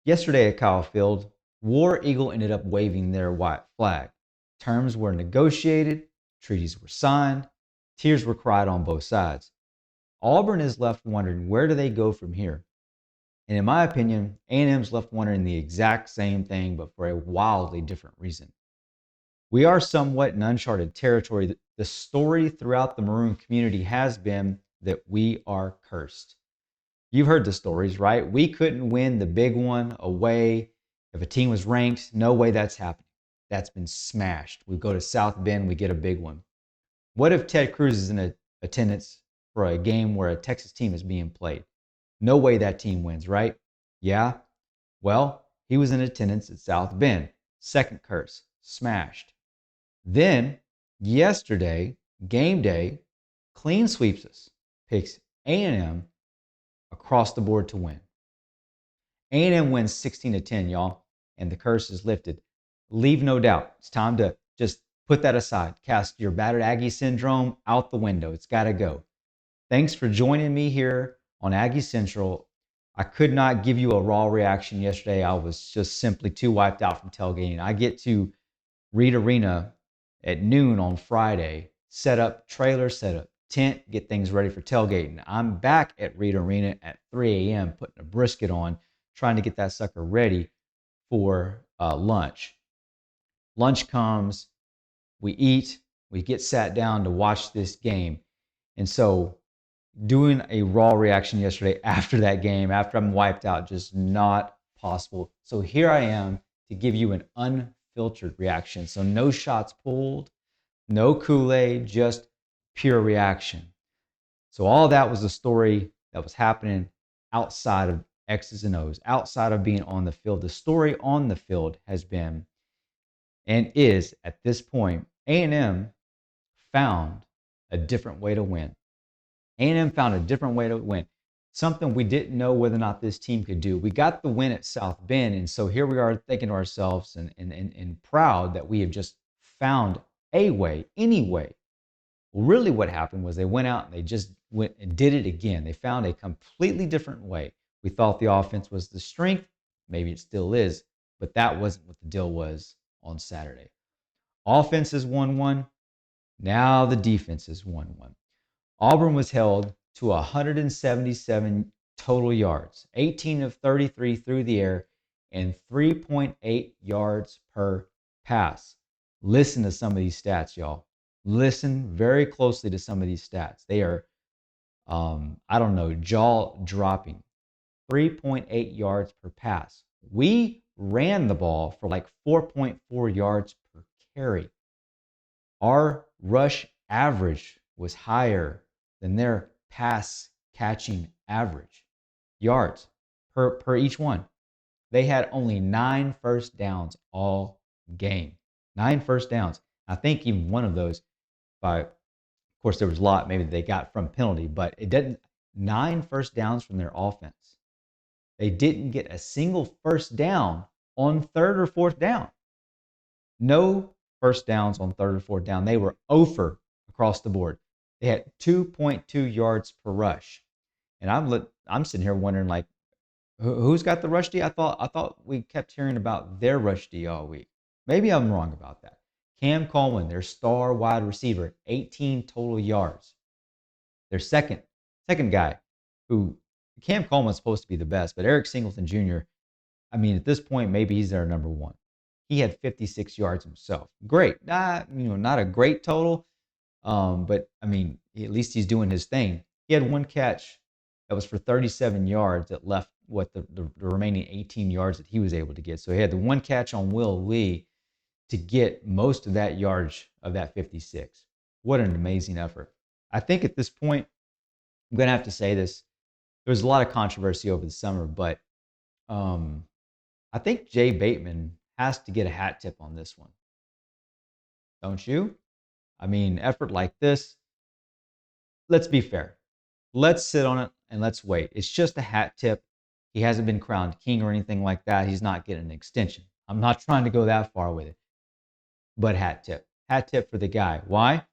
Yesterday at Kyle Field, War Eagle ended up waving their white flag. Terms were negotiated, treaties were signed, tears were cried on both sides. Auburn is left wondering, where do they go from here? And in my opinion, A&M's left wondering the exact same thing, but for a wildly different reason. We are somewhat in uncharted territory. The story throughout the Maroon community has been that we are cursed. You've heard the stories, right? We couldn't win the big one away. If a team was ranked, no way that's happening. That's been smashed. We go to South Bend, we get a big one. What if Ted Cruz is in attendance for a game where a Texas team is being played? No way that team wins, right? Yeah. Well, he was in attendance at South Bend. Second curse, smashed. Then, yesterday, game day, clean sweeps us, picks A&M across the board to win. A&M wins 16-10, y'all, and the curse is lifted. Leave no doubt. It's time to just put that aside. Cast your battered Aggie syndrome out the window. It's got to go. Thanks for joining me here on Aggie Central. I could not give you a raw reaction yesterday. I was just simply too wiped out from tailgating. I get to Reed Arena at noon on Friday, set up trailer, set up tent, get things ready for tailgating. I'm back at Reed Arena at 3 a.m. putting a brisket on, trying to get that sucker ready for lunch. Lunch comes, we eat, we get sat down to watch this game. And so doing a raw reaction yesterday after that game, after I'm wiped out, just not possible. So here I am to give you an unfiltered reaction. So no shots pulled, no Kool-Aid, just pure reaction. So all that was the story that was happening outside of X's and O's, outside of being on the field. The story on the field has been and is, at this point, A&M found a different way to win. A&M found a different way to win, something we didn't know whether or not this team could do. We got the win at South Bend, and so here we are thinking to ourselves and proud that we have just found a way, any way. Well, really what happened was they went out and they just went and did it again. They found a completely different way. We thought the offense was the strength. Maybe it still is, but that wasn't what the deal was on Saturday. Offense is 1-1. Now the defense is 1-1. Auburn was held to 177 total yards, 18 of 33 through the air, and 3.8 yards per pass. Listen to some of these stats, y'all. Listen very closely to some of these stats. They are, jaw dropping. 3.8 yards per pass. We ran the ball for like 4.4 yards per carry. Our rush average was higher than their pass catching average yards per each one. They had only 9 first downs all game. 9 first downs. I think even one of those, of course, there was a lot maybe they got from penalty, but it didn't. 9 first downs from their offense. They didn't get a single first down on third or fourth down. No first downs on third or fourth down. They were 0 for across the board. They had 2.2 yards per rush. And I'm sitting here wondering, like, who's got the rush D? I thought we kept hearing about their rush D all week. Maybe I'm wrong about that. Cam Coleman, their star wide receiver, 18 total yards. Their second guy, who Cam Coleman's supposed to be the best, but Eric Singleton Jr., I mean, at this point, maybe he's their number one. He had 56 yards himself. Great. Not a great total, but I mean, at least he's doing his thing. He had one catch that was for 37 yards that left the remaining 18 yards that he was able to get. So he had the one catch on Will Lee to get most of that yardage of that 56. What an amazing effort. I think at this point, I'm going to have to say this. There was a lot of controversy over the summer, but I think Jay Bateman has to get a hat tip on this one. Don't you? I mean, effort like this, let's be fair. Let's sit on it and let's wait. It's just a hat tip. He hasn't been crowned king or anything like that. He's not getting an extension. I'm not trying to go that far with it. But hat tip. Hat tip for the guy. Why?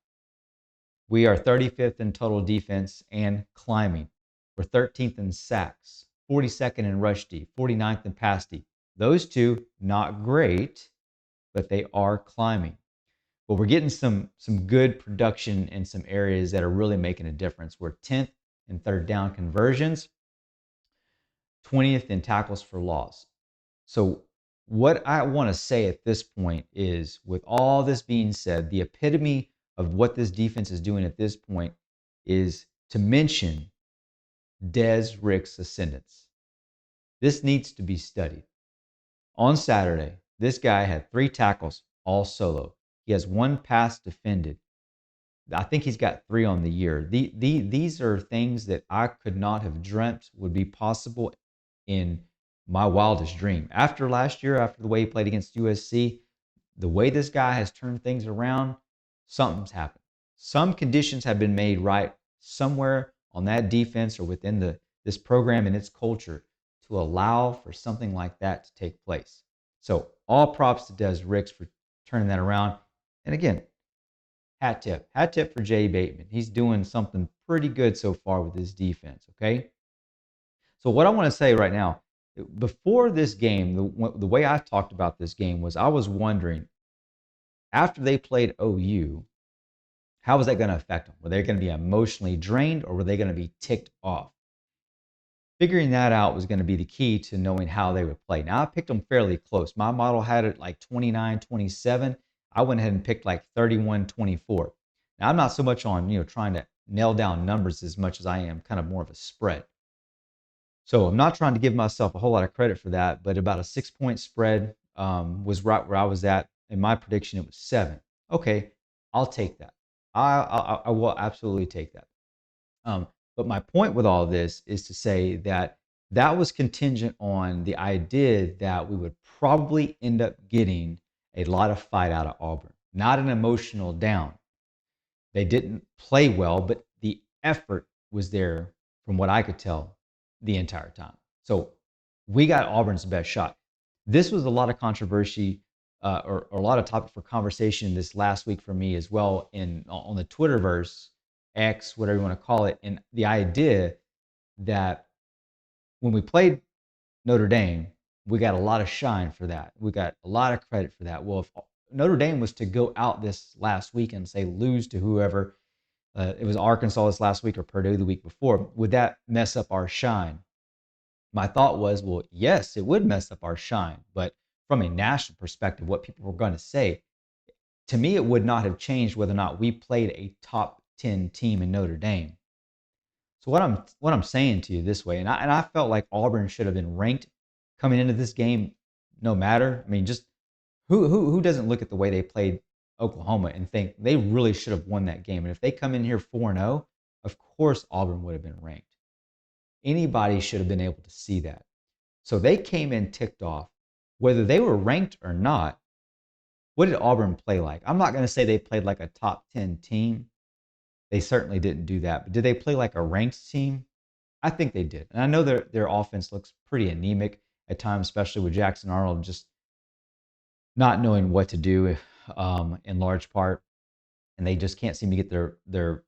We are 35th in total defense and climbing. We're 13th in sacks. 42nd in rush D, 49th in pass D. Those two, not great, but they are climbing. But we're getting some good production in some areas that are really making a difference. We're 10th in third down conversions, 20th in tackles for loss. So what I want to say at this point is, with all this being said, the epitome of what this defense is doing at this point is to mention Des Rick's ascendance. This needs to be studied. On Saturday, this guy had 3 tackles, all solo. He has 1 pass defended. I think he's got 3 on the year. These are things that I could not have dreamt would be possible in my wildest dream. After last year, after the way he played against USC, the way this guy has turned things around, something's happened. Some conditions have been made right somewhere on that defense or within this program and its culture to allow for something like that to take place. So all props to Des Ricks for turning that around. And again, hat tip for Jay Bateman. He's doing something pretty good so far with his defense, okay? So what I want to say right now, before this game, the way I talked about this game was I was wondering, after they played OU, how was that going to affect them? Were they going to be emotionally drained or were they going to be ticked off? Figuring that out was going to be the key to knowing how they would play. Now, I picked them fairly close. My model had it like 29-27. I went ahead and picked like 31-24. Now, I'm not so much on, trying to nail down numbers as much as I am kind of more of a spread. So I'm not trying to give myself a whole lot of credit for that, but about a 6-point spread was right where I was at. In my prediction, it was 7. Okay, I'll take that. I will absolutely take that. But my point with all this is to say that that was contingent on the idea that we would probably end up getting a lot of fight out of Auburn, not an emotional down. They didn't play well, but the effort was there from what I could tell the entire time. So we got Auburn's best shot. This was a lot of controversy or a lot of topic for conversation this last week for me as well on the Twitterverse, X, whatever you want to call it, and the idea that when we played Notre Dame, we got a lot of shine for that. We got a lot of credit for that. Well, if Notre Dame was to go out this last week and say lose to whoever, it was Arkansas this last week or Purdue the week before, would that mess up our shine? My thought was, well, yes, it would mess up our shine, but from a national perspective, what people were going to say, to me, it would not have changed whether or not we played a top 10 team in Notre Dame. So what I'm saying to you this way, and I felt like Auburn should have been ranked coming into this game, no matter. I mean, just who doesn't look at the way they played Oklahoma and think they really should have won that game? And if they come in here 4-0, of course Auburn would have been ranked. Anybody should have been able to see that. So they came in ticked off, whether they were ranked or not. What did Auburn play like? I'm not going to say they played like a top 10 team. They certainly didn't do that. But did they play like a ranked team? I think they did. And I know their offense looks pretty anemic at times, especially with Jackson Arnold just not knowing what to do in large part. And they just can't seem to get the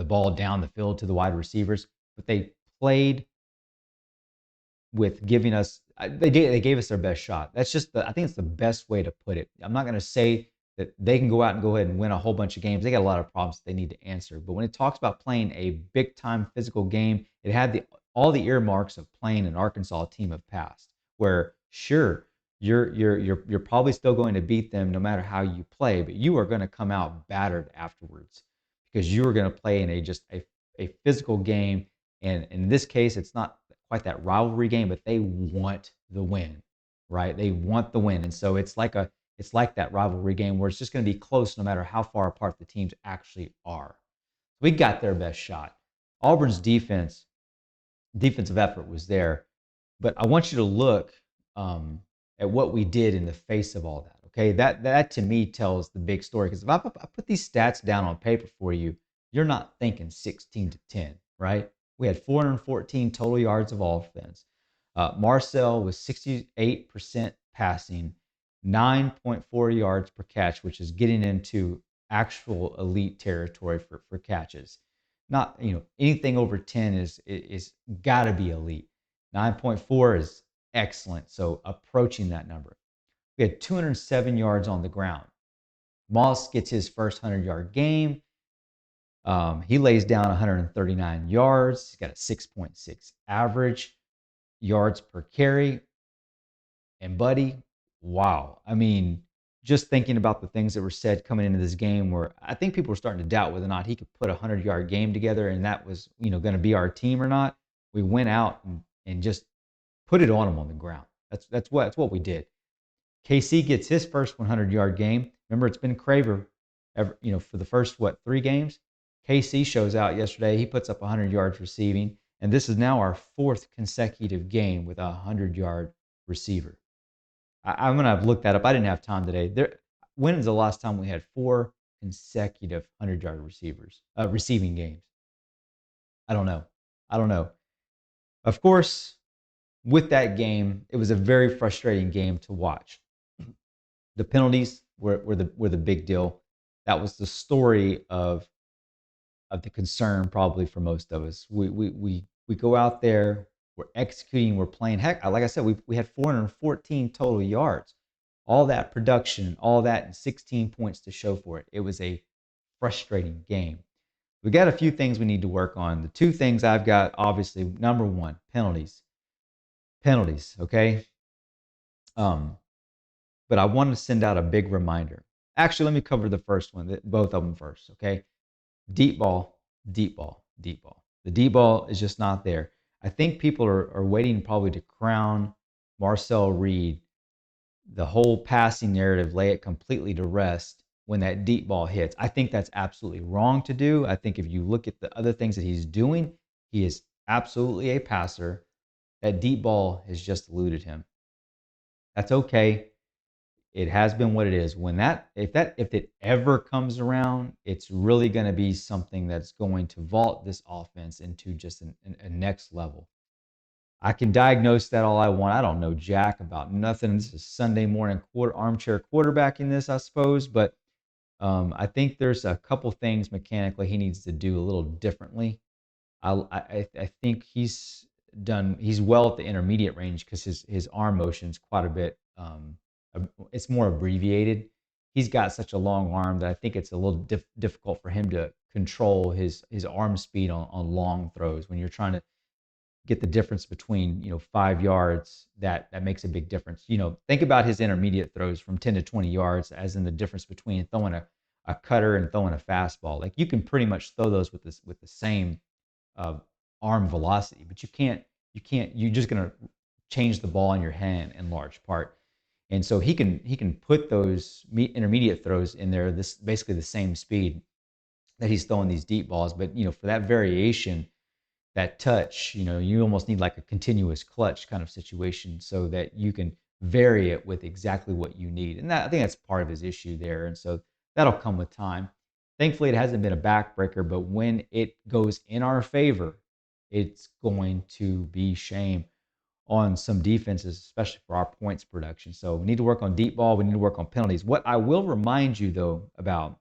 ball down the field to the wide receivers. But they played with giving us they gave us their best shot. That's just I think it's the best way to put it. I'm not going to say that they can go out and go ahead and win a whole bunch of games. They got a lot of problems that they need to answer. But when it talks about playing a big time physical game, it had all the earmarks of playing an Arkansas team of past, where sure you're probably still going to beat them no matter how you play, but you are going to come out battered afterwards because you are going to play in a physical game. And in this case, it's not quite that rivalry game, but they want the win, right? They want the win. And so it's like that rivalry game where it's just going to be close no matter how far apart the teams actually are. We got their best shot. Auburn's defensive effort was there, but I want you to look at what we did in the face of all that. Okay, that to me tells the big story, because if I put these stats down on paper for you, you're not thinking 16-10, right? We had 414 total yards of offense. Marcel was 68% passing, 9.4 yards per catch, which is getting into actual elite territory for catches. Not, anything over 10 is got to be elite. 9.4 is excellent. So approaching that number. We had 207 yards on the ground. Moss gets his first 100-yard game. He lays down 139 yards. He's got a 6.6 average yards per carry. And Buddy, wow. I mean, just thinking about the things that were said coming into this game, where I think people were starting to doubt whether or not he could put a 100-yard game together and that was, going to be our team or not. We went out and just put it on him on the ground. That's what we did. KC gets his first 100-yard game. Remember, it's been Craver, for the first, 3 games? KC shows out yesterday. He puts up 100 yards receiving, and this is now our 4th consecutive game with a 100-yard receiver. I'm going to look that up. I didn't have time today. When is the last time we had 4 consecutive 100-yard receiving games? I don't know. I don't know. Of course, with that game, it was a very frustrating game to watch. The penalties were the big deal. That was the story of the concern probably for most of us. We go out there, we're executing, we're playing. Heck, like I said, we had 414 total yards. All that production, all that, and 16 points to show for it. It was a frustrating game. We got a few things we need to work on. The 2 things I've got, obviously, number 1, penalties. Penalties, okay? But I want to send out a big reminder. Actually, let me cover the first one, both of them first, okay? Deep ball, deep ball, deep ball. The deep ball is just not there. I think people are waiting probably to crown Marcel Reed, the whole passing narrative, lay it completely to rest when that deep ball hits. I think that's absolutely wrong to do. I think if you look at the other things that he's doing, he is absolutely a passer. That deep ball has just eluded him. That's okay. It has been what it is. If it ever comes around, it's really going to be something that's going to vault this offense into just a next level. I can diagnose that all I want. I don't know jack about nothing. This is Sunday morning armchair quarterbacking this, I suppose. But I think there's a couple things mechanically he needs to do a little differently. I think he's well at the intermediate range because his arm motion's quite a bit. It's more abbreviated. He's got such a long arm that I think it's a little difficult for him to control his arm speed on long throws. When you're trying to get the difference between 5 yards, that makes a big difference. Think about his intermediate throws from 10 to 20 yards as in the difference between throwing a cutter and throwing a fastball. Like you can pretty much throw those with the same arm velocity, but you're just going to change the ball in your hand in large part. And so he can put those intermediate throws in there, this basically the same speed that he's throwing these deep balls. But for that variation, that touch, you almost need like a continuous clutch kind of situation so that you can vary it with exactly what you need. And I think that's part of his issue there. And so that'll come with time. Thankfully, it hasn't been a backbreaker, but when it goes in our favor, it's going to be shame on some defenses, especially for our points production. So we need to work on deep ball. We need to work on penalties. What I will remind you, though, about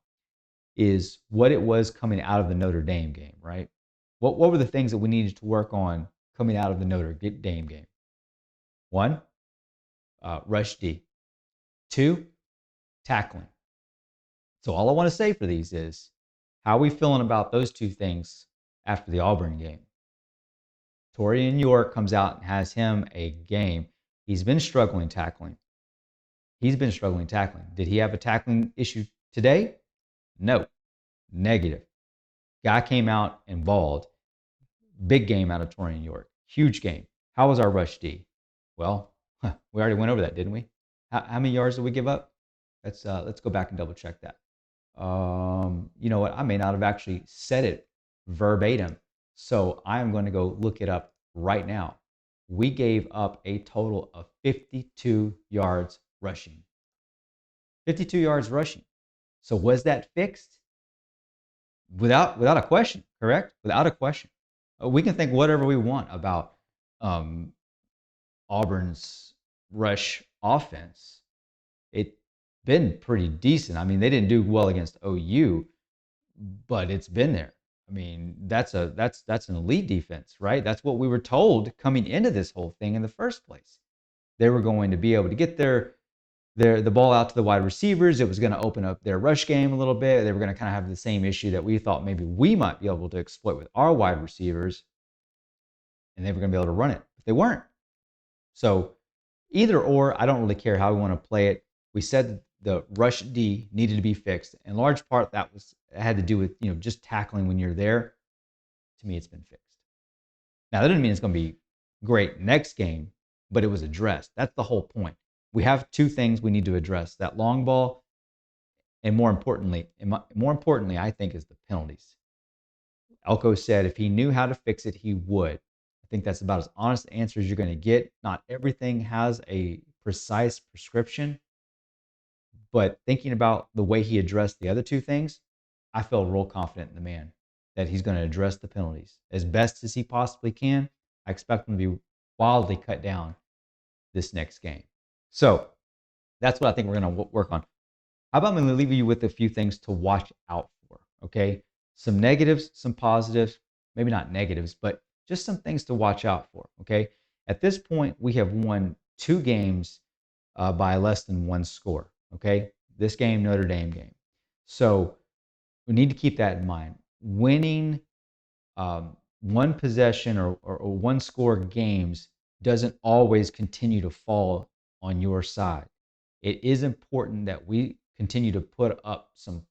is what it was coming out of the Notre Dame game, right? What were the things that we needed to work on coming out of the Notre Dame game? 1, rush D. 2, tackling. So all I want to say for these is, how are we feeling about those 2 things after the Auburn game? Torian York comes out and has him a game. He's been struggling tackling. Did he have a tackling issue today? No. Negative. Guy came out and balled. Big game out of Torian York. Huge game. How was our rush D? Well, we already went over that, didn't we? How many yards did we give up? Let's go back and double check that. You know what? I may not have actually said it verbatim. So I am going to go look it up right now. We gave up a total of 52 yards rushing. 52 yards rushing. So was that fixed? Without a question, correct? Without a question. We can think whatever we want about Auburn's rush offense. It's been pretty decent. I mean, they didn't do well against OU, but it's been there. I mean, that's an elite defense, right? That's what we were told coming into this whole thing in the first place. They were going to be able to get the ball out to the wide receivers. It was going to open up their rush game a little bit. They were going to kind of have the same issue that we thought maybe we might be able to exploit with our wide receivers, and they were going to be able to run it, but they weren't. So either or, I don't really care how we want to play it. We said the rush D needed to be fixed. In large part, had to do with just tackling when you're there. To me, it's been fixed. Now that doesn't mean it's going to be great next game, but it was addressed. That's the whole point. We have two things we need to address: that long ball, and more importantly, I think, is the penalties. Elko said if he knew how to fix it, he would. I think that's about as honest answer as you're going to get. Not everything has a precise prescription, but thinking about the way he addressed the other two things, I feel real confident in the man that he's going to address the penalties as best as he possibly can. I expect him to be wildly cut down this next game. So that's what I think we're going to work on. How about I'm going to leave you with a few things to watch out for, okay? Some negatives, some positives, maybe not negatives, but just some things to watch out for, okay? At this point, we have won 2 games by less than 1 score, okay? This game, Notre Dame game. So we need to keep that in mind. Winning one possession or 1 score games doesn't always continue to fall on your side. It is important that we continue to put up some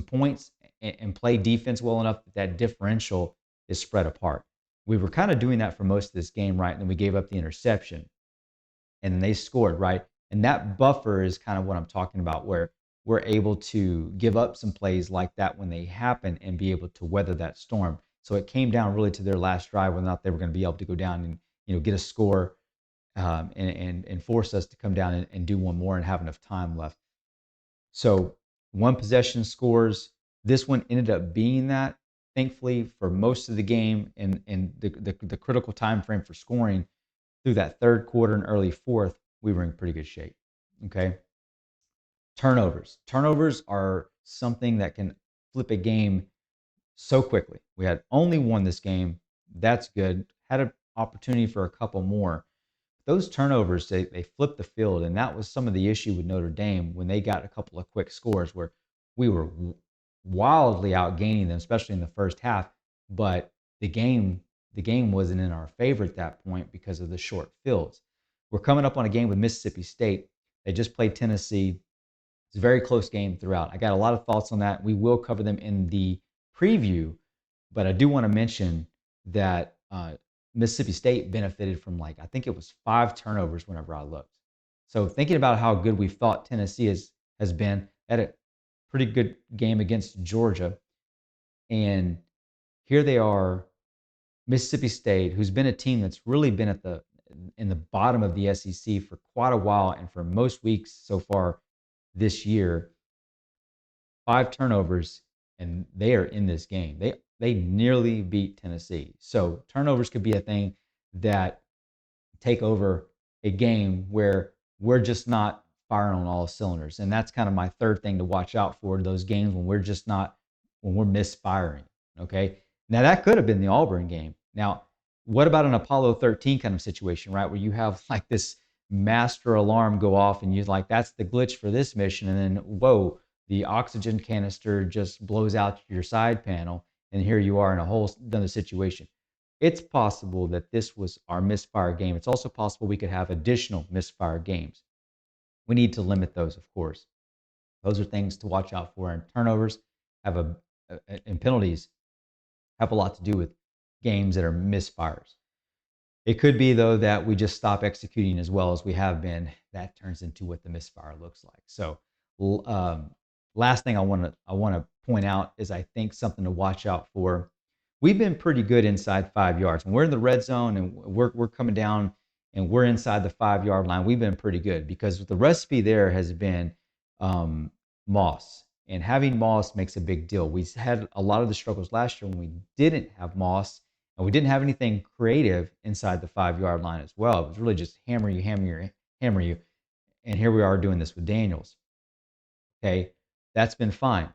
points and play defense well enough that differential is spread apart. We were kind of doing that for most of this game, right? And then we gave up the interception, and then they scored, right? And that buffer is kind of what I'm talking about, where we're able to give up some plays like that when they happen and be able to weather that storm. So it came down really to their last drive, whether or not they were going to be able to go down and get a score, and force us to come down and do one more and have enough time left. So 1 possession scores. This one ended up being that. Thankfully, for most of the game and the critical time frame for scoring through that 3rd quarter and early 4th, we were in pretty good shape. Okay. Turnovers. Turnovers are something that can flip a game so quickly. We had only won this game. That's good. Had an opportunity for a couple more. Those turnovers, they flipped the field, and that was some of the issue with Notre Dame when they got a couple of quick scores where we were wildly outgaining them, especially in the first half. But the game wasn't in our favor at that point because of the short fields. We're coming up on a game with Mississippi State. They just played Tennessee. It's a very close game throughout. I got a lot of thoughts on that. We will cover them in the preview, but I do want to mention that Mississippi State benefited from, I think it was 5 turnovers whenever I looked. So thinking about how good we thought Tennessee has been, had a pretty good game against Georgia, and here they are, Mississippi State, who's been a team that's really been in the bottom of the SEC for quite a while, and for most weeks so far this year, 5 turnovers, and they are in this game. They nearly beat Tennessee. So turnovers could be a thing that take over a game where we're just not firing on all cylinders. And that's kind of my third thing to watch out for, those games when we're misfiring. Okay. Now that could have been the Auburn game. Now, what about an Apollo 13 kind of situation, right? Where you have this master alarm go off and you're like, that's the glitch for this mission. And then, whoa, the oxygen canister just blows out your side panel. And here you are in a whole other situation. It's possible that this was our misfire game. It's also possible we could have additional misfire games. We need to limit those, of course. Those are things to watch out for. And turnovers and penalties have a lot to do with games that are misfires. It could be, though, that we just stop executing as well as we have been. That turns into what the misfire looks like. So, last thing I want to point out is, I think, something to watch out for. We've been pretty good inside 5 yards. When we're in the red zone and we're coming down and we're inside the 5-yard line, we've been pretty good because the recipe there has been Moss. And having Moss makes a big deal. We had a lot of the struggles last year when we didn't have Moss, and we didn't have anything creative inside the 5-yard line as well. It was really just hammer you. And here we are doing this with Daniels. Okay, that's been fine.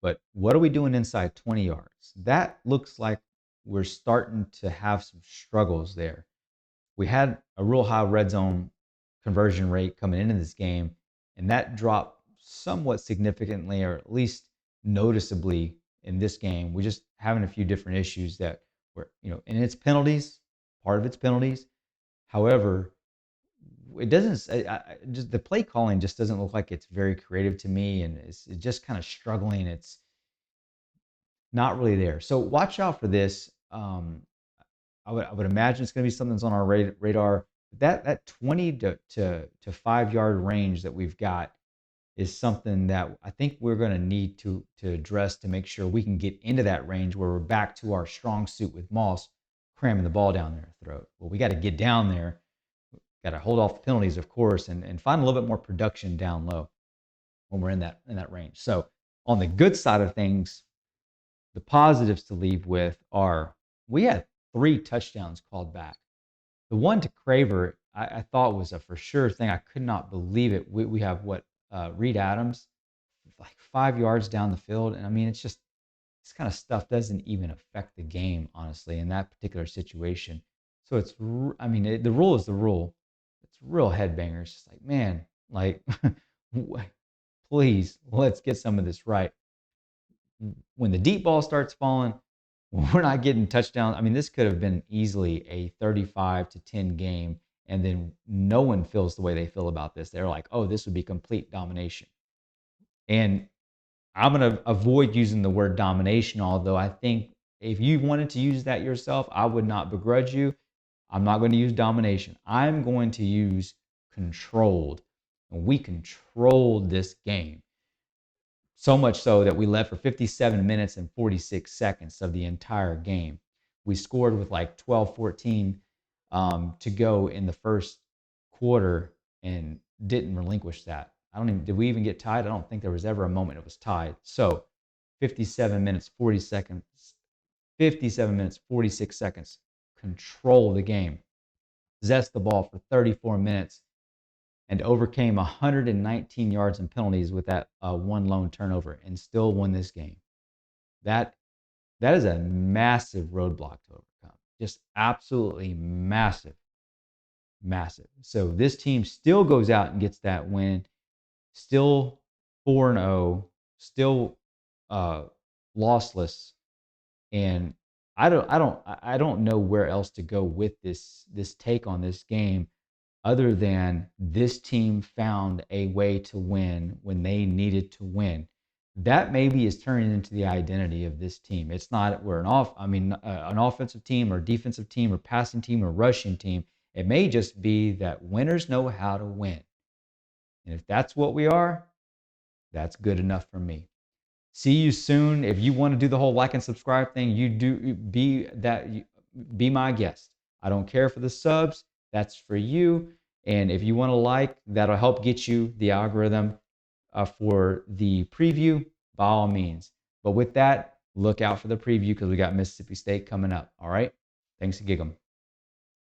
But what are we doing inside 20 yards? That looks like we're starting to have some struggles there. We had a real high red zone conversion rate coming into this game, and that dropped somewhat significantly, or at least noticeably in this game. We're just having a few different issues that were, and it's penalties, part of it's penalties. However, it doesn't, just the play calling just doesn't look like it's very creative to me, and it's just kind of struggling. It's not really there. So watch out for this. I would imagine it's going to be something that's on our radar. That 20 to 5 yard range that we've got is something that I think we're going to need to address to make sure we can get into that range where we're back to our strong suit with Moss cramming the ball down their throat. Well, we got to get down there, got to hold off the penalties, of course, and find a little bit more production down low when we're in that range. So on the good side of things, the positives to leave with are we had 3 touchdowns called back. The one to Craver, I thought was a for sure thing. I could not believe it. We have Reed Adams, like 5 yards down the field. And I mean, it's just, this kind of stuff doesn't even affect the game, honestly, in that particular situation. So the rule is the rule. It's real headbangers. It's like, man, like, please, let's get some of this right. When the deep ball starts falling, we're not getting touchdowns. I mean, this could have been easily a 35-10 game, and then no one feels the way they feel about this. They're like, oh, this would be complete domination. And I'm going to avoid using the word domination, although I think if you wanted to use that yourself, I would not begrudge you. I'm not going to use domination. I'm going to use controlled. And we controlled this game. So much so that we led for 57 minutes and 46 seconds of the entire game. We scored with like 12-14 to go in the first quarter and didn't relinquish that. Did we even get tied? I don't think there was ever a moment it was tied. So 57 minutes, 40 seconds, 57 minutes, 46 seconds, control the game. Possessed the ball for 34 minutes and overcame 119 yards and penalties with that one lone turnover and still won this game. That is a massive roadblock to overcome. Just absolutely massive, massive. So this team still goes out and gets that win, still 4-0, still lossless, and I don't know where else to go with this take on this game other than this team found a way to win when they needed to win. That maybe is turning into the identity of this team. It's not we're an offensive team or defensive team or passing team or rushing team. It may just be that winners know how to win. And if that's what we are, that's good enough for me. See you soon. If you want to do the whole like and subscribe thing, be my guest. I don't care for the subs. That's for you. And if you want to like, that'll help get you the algorithm for the preview, by all means. But with that, look out for the preview because we got Mississippi State coming up. All right. Thanks, Gig'em.